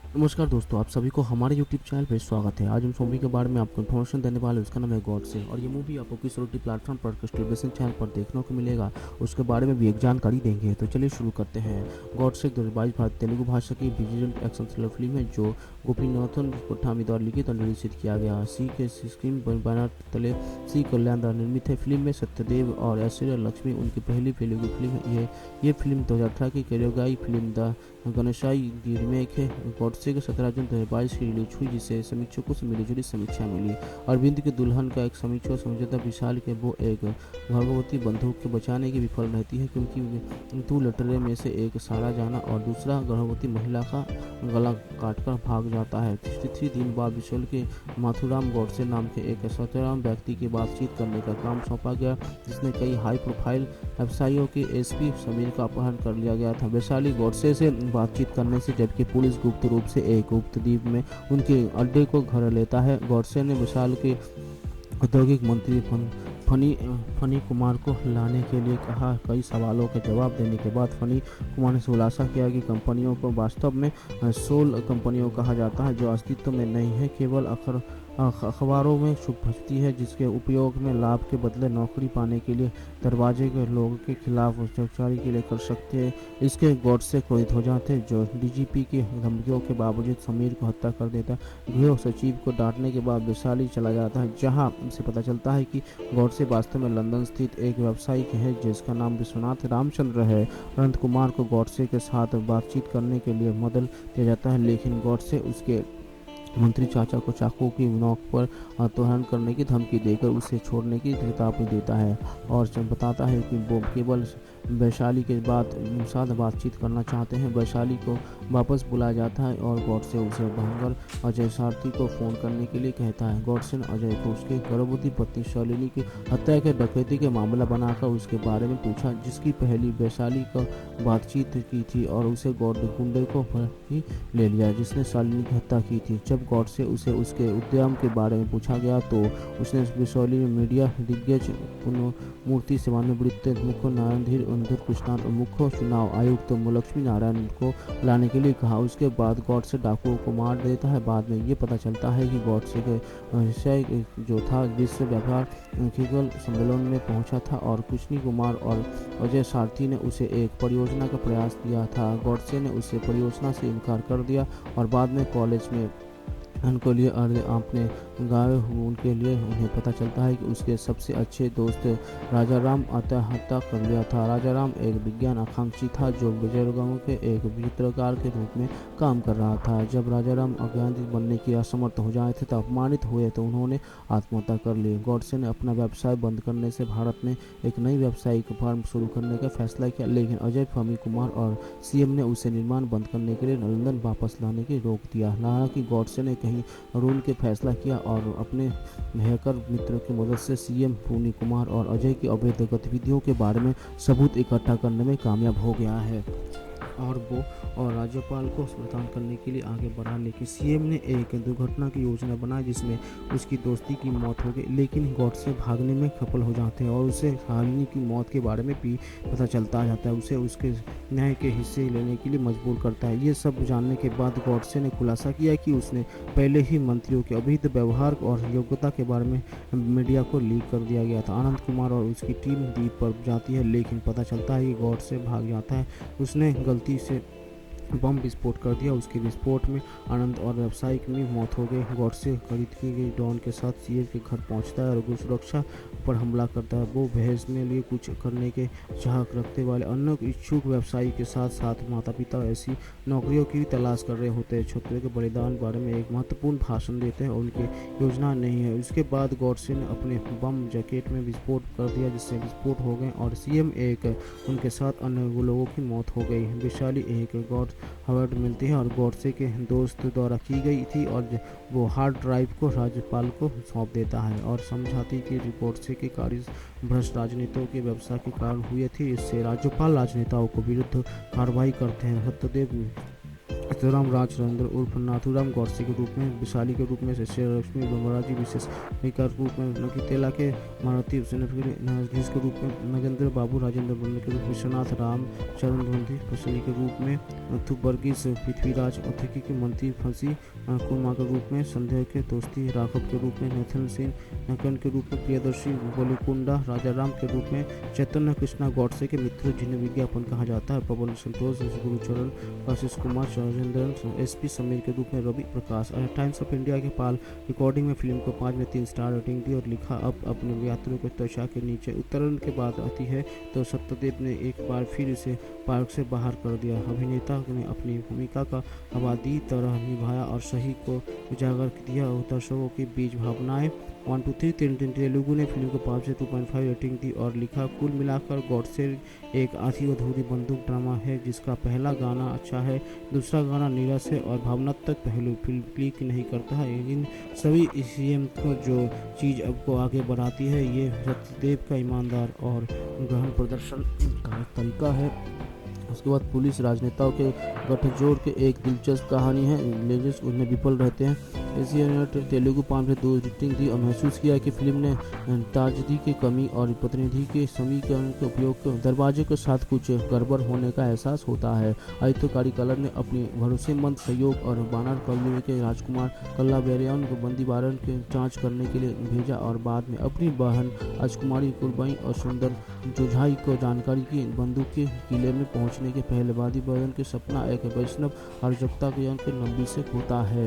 नमस्कार दोस्तों, आप सभी को हमारे यूट्यूब चैनल पे स्वागत है। आज हम मूवी के बारे में आपको इन्फॉर्मेशन देने वाले हैं। उसका नाम है गॉडसे और ये मूवी आपको किस OTT प्लेटफॉर्म पर किस टेलीविजन चैनल पर देखने को मिलेगा, उसके बारे में भी एक जानकारी देंगे। तो चलिए शुरू करते हैं। गॉडसे 2022 तेलुगु भाषा की विजिलेंट एक्शन थ्रिलर फिल्म है जो गोपीनाथन कोठामी द्वारा लिखित और निर्देशित किया गया। सी के स्क्रीन बैनर तले सी कल्याण द्वारा निर्मित है। फिल्म में सत्यदेव और ऐश्वर्या लक्ष्मी उनकी पहली तेलुगु फिल्म है। ये फिल्म 2018 की कोरियोग्राफी फिल्म द गणेशाई की रीमेक है। गॉडसे के 17 जून 2022 की रिलीज हुई, जिसे समीक्षकों से मिलीजुली समीक्षा मिली। अरविंद के दुल्हन का एक समीक्षक समझौता विशाल के वो एक गर्भवती बंदूक के बचाने की विफल रहती है, क्योंकि दो लुटेरे में से एक सारा जाना और दूसरा गर्भवती महिला का गला काटकर भाग जाता है। 63 दिन बाद विशाल के माथुराम गॉडसे नाम के एक सत्यराम व्यक्ति की बातचीत करने का काम सौंपा गया, जिसने कई हाई प्रोफाइल व्यवसायियों के एसपी समीर का अपहरण कर लिया गया था। वैशाली गॉडसे से बातचीत करने से जबकि पुलिस गुप्त रूप से एक गुप्त द्वीप में उनके अड्डे को घर लेता है। गॉडसे ने विशाल के औद्योगिक मंत्री फनी कुमार को लाने के लिए कहा। कई सवालों के जवाब देने के बाद फनी कुमार ने खुलासा किया कि कंपनियों को वास्तव में 16 कंपनियों कहा जाता है जो अस्तित्व में नहीं है, केवल अखबारों में छुपती है, जिसके उपयोग में लाभ के बदले नौकरी पाने के लिए दरवाजे के लोगों के खिलाफ गिरफ्तारी के लिए कर सकते हैं। इसके गॉडसे क्रोधित हो जाते जो डीजीपी की धमकियों के बावजूद समीर को हत्या कर देता है। गृह सचिव को डांटने के बाद वैशाली चला जाता है, जहां से पता चलता है कि गॉडसे वास्तव में लंदन स्थित एक व्यावसायिक है जिसका नाम विश्वनाथ रामचंद्र है। अनंत कुमार को गॉडसे के साथ बातचीत करने के लिए मदद दिया जाता है, लेकिन गॉडसे उसके मंत्री चाचा को चाकू की नोक पर आत्महरण करने की धमकी देकर उसे छोड़ने की चेतावनी देता है और बताता है कि वो केवल वैशाली के साथ बातचीत करना चाहते हैं। वैशाली को वापस बुलाया जाता है और गॉडसे उसे भंगर अजय सारथी को फ़ोन करने के लिए कहता है। गॉडसे ने अजय को उसके गर्भवती पत्नी शालिनी की हत्या के डकैती के मामला बनाकर उसके बारे में पूछा, जिसकी पहली वैशाली का बातचीत की थी और उसे गुंडे को ही ले लिया जिसने शालिनी की हत्या की थी। जब गॉडसे उसे उसके उद्यम के बारे में पूछा गया तो उसने वैशाली में मीडिया दिग्गज मूर्ति सेवानिवृत्त मुख्य नारायण धीर अंधर कृष्णान और मुख्य चुनाव आयुक्त लक्ष्मी नारायण को लाने के लिए कहा। उसके बाद गॉडसे डाकुओं को मार देता है। बाद में ये पता चलता है कि गॉडसे के विषय जो था विश्व व्यापार खिगल सम्मेलन में पहुंचा था और कृष्णी कुमार और अजय सारथी ने उसे एक परियोजना का प्रयास दिया था। गॉडसे ने उसे परियोजना से इनकार कर दिया और बाद में कॉलेज में उनके लिए आपने गाए उनके लिए उन्हें पता चलता है कि उसके सबसे अच्छे दोस्त राजाराम आत्महत्या कर लिया था। राजाराम एक विज्ञान आकांक्षी था जो बुजुर्गों के एक चित्रकार के रूप में काम कर रहा था। जब राजाराम अज्ञानी बनने की असमर्थ हो जाए थे तो अपमानित हुए तो उन्होंने आत्महत्या कर ली। गॉडसे ने अपना व्यवसाय बंद करने से भारत में एक नई व्यावसायिक फर्म शुरू करने का फैसला किया, लेकिन अजय फमी कुमार और सीएम ने उसे निर्माण बंद करने के लिए लंदन वापस लाने की रोक दिया। हालांकि गॉडसे ने कहीं रूल के फैसला किया और अपने हैकर मित्रों की मदद से सीएम फनी कुमार और अजय की अवैध गतिविधियों के बारे में सबूत इकट्ठा करने में कामयाब हो गया है और राज्यपाल को प्रदान करने के लिए आगे बढ़ा। लेकिन सीएम ने एक दुर्घटना की योजना बनाई जिसमें उसकी दोस्ती की मौत हो गई, लेकिन गॉडसे भागने में सफल हो जाते हैं और उसे शालिनी की मौत के बारे में भी पता चलता जाता है। उसे उसके न्याय के हिस्से लेने के लिए मजबूर करता है। ये सब जानने के बाद गॉडसे ने खुलासा किया कि उसने पहले ही मंत्रियों के अवैध व्यवहार और योग्यता के बारे में मीडिया को लीक कर दिया गया था। अनंत कुमार और उसकी टीम द्वीप पर जाती है, लेकिन पता चलता है कि गॉडसे भाग जाता है। उसने गलती से बम विस्फोट कर दिया। उसके विस्फोट में आनंद और व्यवसायिक में मौत हो गई। गॉडसे खरीद की गई ड्रोन के साथ सीएम के घर पहुंचता है और सुरक्षा पर हमला करता है। वो भेजने लिए कुछ करने के चाहत रखते वाले अन्य इच्छुक व्यवसायी के साथ साथ माता पिता ऐसी नौकरियों की तलाश कर रहे होते हैं। छत्रों के बलिदान बारे में एक महत्वपूर्ण भाषण देते हैं और उनकी योजना नहीं है। उसके बाद गॉडसे ने अपने बम जैकेट में विस्फोट कर दिया, जिससे विस्फोट हो गए और सीएम एक उनके साथ अन्य लोगों की मौत हो गई। वैशाली एक गॉड हार्ड मिलती है और गॉडसे के दोस्त द्वारा की गई थी और वो हार्ड ड्राइव को राज्यपाल को सौंप देता है और समझाती कि गॉडसे के कार्य भ्रष्ट राजनीतियों के व्यवसाय के कारण हुए थे। इससे राज्यपाल राजनेताओं को विरुद्ध कार्रवाई करते हैं। सत्यदेव नाथुराम राजचंद्र उर्फ नाथुराम गौडसे के रूप में, विशाली के रूप में शेरलक्ष्मी बमराजी, विशेष के रूप में नकीतेला के मारुति जिस के रूप में नगेंद्र बाबू, राजेंद्र बंद के रूप में विश्वनाथ राम चरण बंदी, फसली के रूप में वर्गीस पृथ्वीराज, अतिथि के मंत्री फंसी कुर्मा के रूप में, संध्या के दोस्ती राघव के रूप में, नेथन सिंह नकन के रूप में, प्रियदर्शी बोलीकुंडा राजाराम के रूप में, चैतन्य कृष्णा गौडसे के मित्र जिन्हें विज्ञापन कहा जाता है, पवन संतोष, गुरुचरण, आशीष कुमार, राजेंद्रन, एसपी समीर के रूप में Ravi Prakash. Times of India के पाल रिकॉर्डिंग में फिल्म को 5 में 3 स्टार रेटिंग दी और लिखा, अब अपने यात्रियों को त्वचा के नीचे उतरन के बाद आती है तो सत्यदेव ने एक बार फिर इसे पार्क से बाहर कर दिया। अभिनेता ने अपनी भूमिका का आबादी तरह निभाया और सही को उजागर किया। दर्शकों के बीच भावनाएं 1 2 3 तेलुगु ने फिल्म को 5 से 2.5 रेटिंग दी और लिखा, कुल मिलाकर गॉडसे एक आधी अधूरी बंदूक ड्रामा है जिसका पहला गाना अच्छा है, दूसरा गाना नीरस है और भावनात्मक पहलू फिल्म क्लिक नहीं करता है। इन सभी ईसीएम को जो चीज़ आपको आगे बढ़ाती है ये सत्यदेव का ईमानदार और गहन प्रदर्शन का तरीका है। उसके बाद पुलिस राजनेताओं के गठजोड़ के एक दिलचस्प कहानी है, लेजेस उनमें विफल रहते हैं। एशिया तेलुगु 5 से 2 रेटिंग दी और महसूस किया कि फिल्म ने ताजगी की कमी और प्रतिनिधि के समीकरण के उपयोग के दरवाजे के साथ कुछ गड़बड़ होने का एहसास होता है। आदित्य कलर ने अपनी भरोसेमंद सहयोग और बानर कवली के राजकुमार कल्लाबेरियन को बंदी वारन की जांच करने के लिए भेजा और बाद में अपनी बहन राजकुमारी कुरबाई और सुंदर जोझाई को जानकारी की बंदूक के किले में पहुंचने के पहले वादी बदन के सपना एक वैष्णव अराजकता के अंक नंबी से होता है,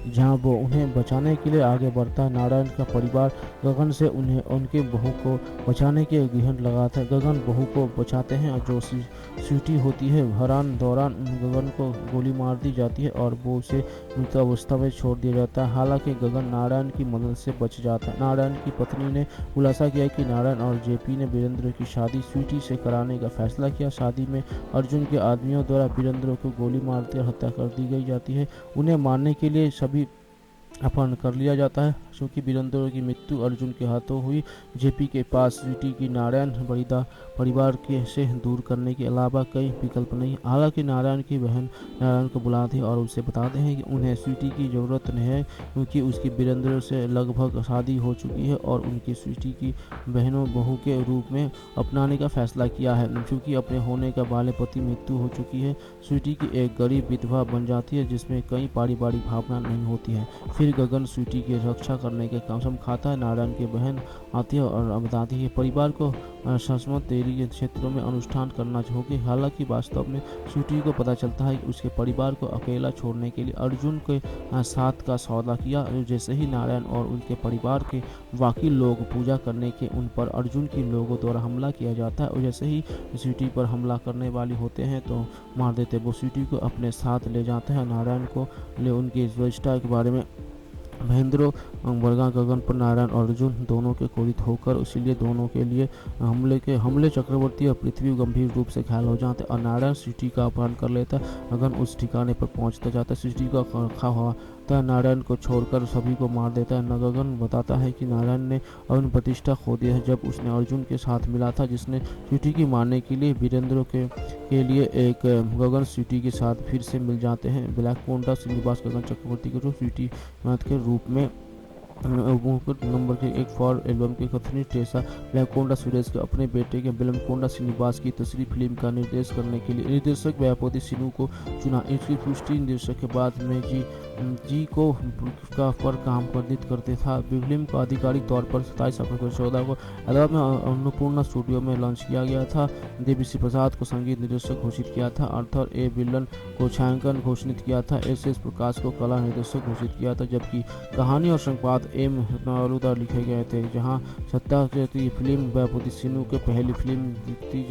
जहां वो उन्हें बचाने के लिए आगे बढ़ता है। नारायण का परिवार गगन से उन्हें उनके बहू को बचाने के गहन लगाता है। गगन बहू को बचाते हैं और जो स्वीटी होती है हरान दौरान गगन को गोली मार दी जाती है और वो उसे मृतावस्था में छोड़ दिया जाता है। हालांकि गगन नारायण की मदद से बच जाता है। नारायण की पत्नी ने खुलासा किया कि नारायण और जेपी ने वीरेंद्र की शादी स्वीटी से कराने का फैसला किया। शादी में अर्जुन के आदमियों द्वारा वीरेंद्र को गोली मारते हत्या कर दी गई जाती है। उन्हें मारने के लिए सभी अपहरण कर लिया जाता है। क्योंकि वीरेंद्र की मृत्यु अर्जुन के हाथों हुई, जेपी के पास स्वीटी की नारायण बड़ीदा परिवार के से दूर करने के अलावा कई विकल्प नहीं। हालांकि नारायण की बहन नारायण को बुलाते हैं और उसे बताते हैं कि उन्हें स्वीटी की ज़रूरत नहीं है क्योंकि उसकी वीरेंद्र से लगभग शादी हो चुकी है और उनकी स्वीटी की बहनों बहू के रूप में अपनाने का फैसला किया है। क्योंकि अपने होने का बाले पति मृत्यु हो चुकी है, स्वीटी की एक गरीब विधवा बन जाती है जिसमें कई पारिवारिक भावना नहीं होती है। फिर गगन स्वीटी की रक्षा करने के कसम खाता है। नारायण की बहन आती है और बताती है परिवार को शाश्वत देरी के क्षेत्रों में अनुष्ठान करना चाहिए। हालांकि वास्तव में स्वीटी को पता चलता है कि उसके परिवार को अकेला छोड़ने के लिए अर्जुन के साथ का सौदा किया। जैसे ही नारायण और उनके परिवार के बाकी लोग पूजा करने के उन पर अर्जुन के लोगों द्वारा हमला किया जाता है और जैसे ही स्वीटी पर हमला करने वाले होते हैं तो मार देते। वो स्वीटी को अपने साथ ले जाते हैं। नारायण को ले उनकी ज्येष्ठता के बारे में महेंद्र वर्गा गगन पर नारायण और अर्जुन दोनों के क्रोधित होकर इसीलिए दोनों के लिए हमले चक्रवर्ती और पृथ्वी गंभीर रूप से घायल हो जाते और नारायण स्वीटी का अपहरण कर लेता है। गगन उस ठिकाने पर पहुंचता जाता है, स्वीटी का रखा हुआ नारायण को छोड़कर सभी को मार देता है। गगन बताता है कि नारायण ने अपनी प्रतिष्ठा खो दी है जब उसने अर्जुन के साथ मिला था जिसने स्वीटी की मारने के लिए वीरेंद्र के लिए एक गगन स्वीटी के साथ फिर से मिल जाते हैं। ब्लैक कोंडा श्रीनिवास गगन चक्रवर्ती के स्वीटी के रूप में नंबर के एक फॉर एल्बम के कथनी टेसा ब्लैकोंडा सुरेश के अपने बेटे के बिलमकोंडा श्रीनिवास की तीसरी फिल्म का निर्देश करने के लिए निर्देशक व्यापति सिन्हू को चुना। इसकी पुष्टि निर्देशक के बाद में जी को पर काम वर्णित करते था। फिल्म को आधिकारिक तौर पर 27 अप्रैल 2014 को हैदराबाद में अन्नपूर्णा स्टूडियो में लॉन्च किया गया था। देवीश्री प्रसाद को संगीत निर्देशक घोषित किया था। आर्थर ए विलन को छायांकन घोषित किया था। एस प्रकाश को कला निर्देशक घोषित किया था जबकि कहानी और संवाद एम नारुदा लिखे गए थे। जहां सत्ता की फिल्म व्यापति सिन्हू के पहली फिल्म थी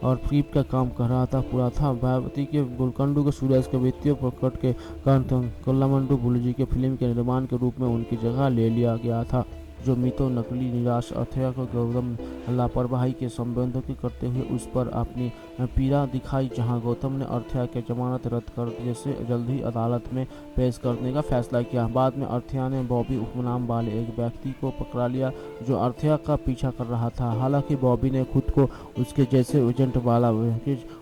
और फ्रीप का काम कर रहा था पूरा था। व्यापति के गोलकंडू के सूरज के वित्तीय प्रकट के कारण कल्लामंडू बुलजी के फिल्म के निर्माण के रूप में उनकी जगह ले लिया गया था। जो मितो नकली निराश अथया को गौतम लापरवाही के संबंधों के करते हुए उस पर अपनी पीड़ा दिखाई, जहां गौतम ने अर्थया के जमानत रद्द कर जैसे जल्द ही अदालत में पेश करने का फैसला किया। बाद में अर्थया ने बॉबी उपनाम वाले एक व्यक्ति को पकड़ा लिया जो अर्थया का पीछा कर रहा था। हालांकि बॉबी ने खुद को उसके जैसे एजेंट वाला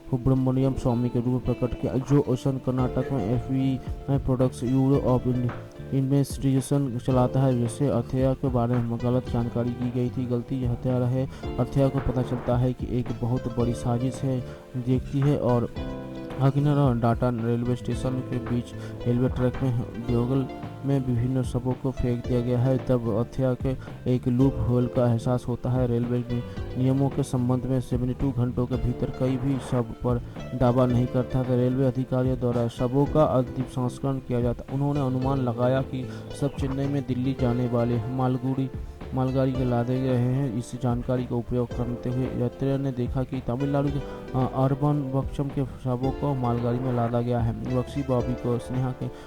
सुब्रमण्यम स्वामी के रूप में प्रकट किया, जो ओशन कर्नाटक में FBI products bureau of investigation चलाता है, जिससे अर्थया के बारे में गलत जानकारी की गई थी। गलती हत्या रहे अर्थया को पता चलता है कि एक बहुत बड़ी साजिश है देखती है और अग्निर और डाटा रेलवे स्टेशन के बीच रेलवे ट्रैक में बगल में विभिन्न शवों को फेंक दिया गया है। तब अर्थया के एक लूप होल का एहसास होता है। रेलवे नियमों के संबंध में 72 घंटों के भीतर कई भी शव पर दावा नहीं करता था। रेलवे अधिकारियों द्वारा शवों का अंतिम संस्करण किया जाता। उन्होंने अनुमान लगाया कि सब चेन्नई में दिल्ली जाने वाले मालगाड़ी के लादे गए हैं। इस जानकारी का उपयोग करते हुए यात्रियों ने देखा कि तमिलनाडु के अर्बन बक्सम के शवों को मालगाड़ी में लादा गया है। बक्सी बॉबी को स्नेहा के